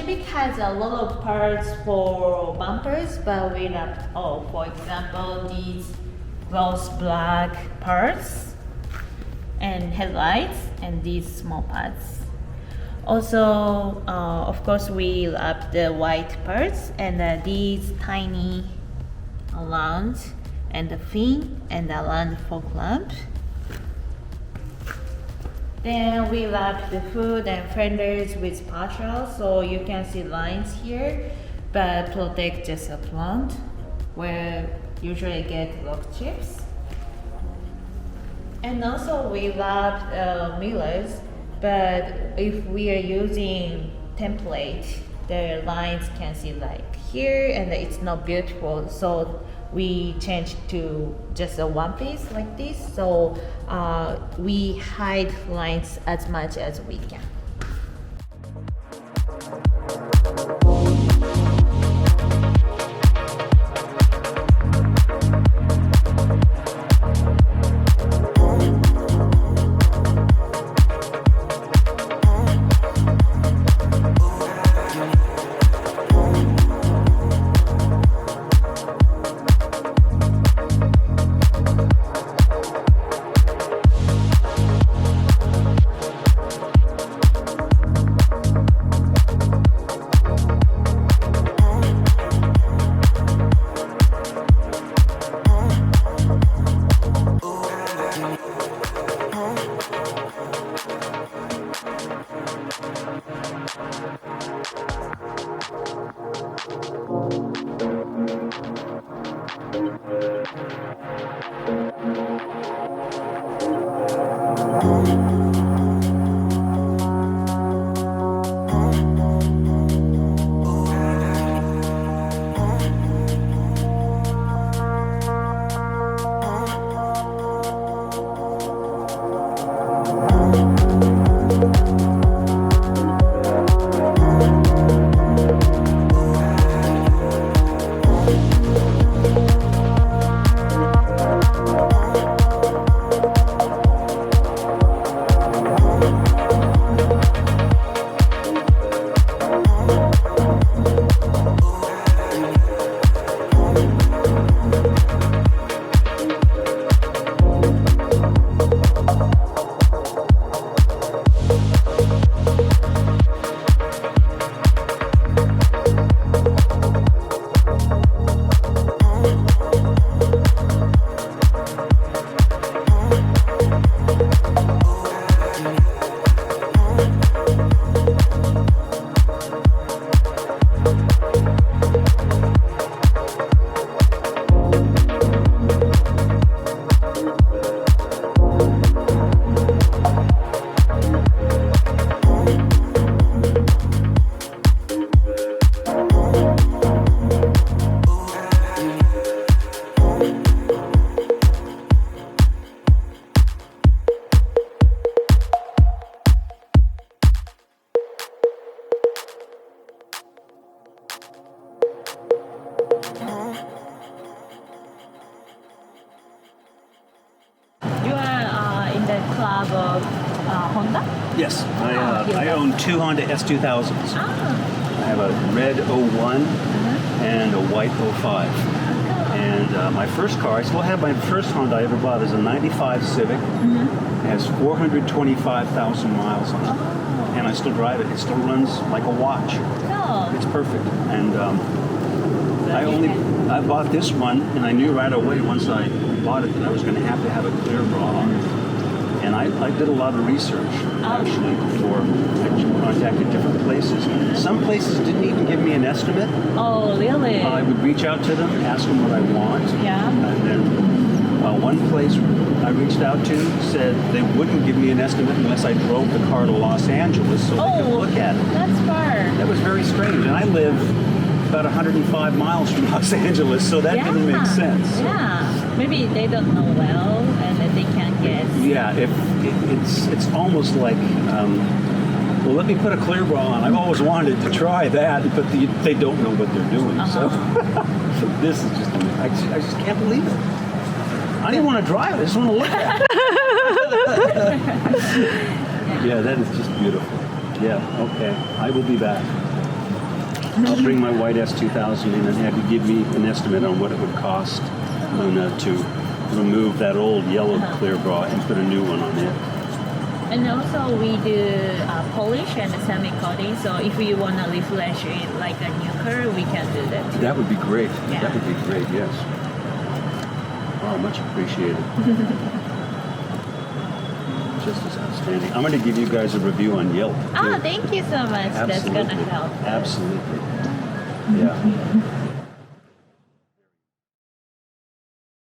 Civic has a lot of parts for bumpers, but we left all. For example, these gloss black parts and headlights and these small parts. Also, of course, we left the white parts and these tiny around and the fin and around fog lamp. Then we wrap the hood and fenders with partial, so you can see lines here, but protect just the front, where usually get rock chips. And also we wrap mirrors, but if we are using template, the lines can see like here, and it's not beautiful, so we changed to just a one piece like this, so we hide lines as much as we can. Yes, I own two Honda S2000s. I have a red 01 and a white 05. And my first car, I still have my first Honda I ever bought, is a 95 Civic. It has 425,000 miles on it. And I still drive it. It still runs like a watch. It's perfect. And I bought this one, and I knew right away once I bought it that I was going to have a clear bra on it. And I did a lot of research, actually, before I contacted different places. Some places didn't even give me an estimate. Oh, really? I would reach out to them, ask them what I want. Yeah. And then one place I reached out to said they wouldn't give me an estimate unless I drove the car to Los Angeles so they could look at it. That's far. That was very strange. And I live about 105 miles from Los Angeles, so that didn't make sense. Yeah. Maybe they don't know well, and they can't guess. Yeah, it's almost like, well, let me put a clear bra on. I've always wanted to try that, but they don't know what they're doing. So this is just, I just can't believe it. I didn't want to drive it. I just want to look at it. Yeah, that is just beautiful. Yeah, okay. I will be back. I'll bring my white S2000 in and have you give me an estimate on what it would cost, Luna, to remove that old yellow clear bra and put a new one on there. And also we do polish and semi-coating, so if you want to refresh it like a new car, we can do that too. That would be great. Yeah. That would be great, yes. Oh, much appreciated. Just as outstanding. I'm going to give you guys a review on Yelp. Ah, thank you so much. That's Absolutely. gonna help. Absolutely. Yeah.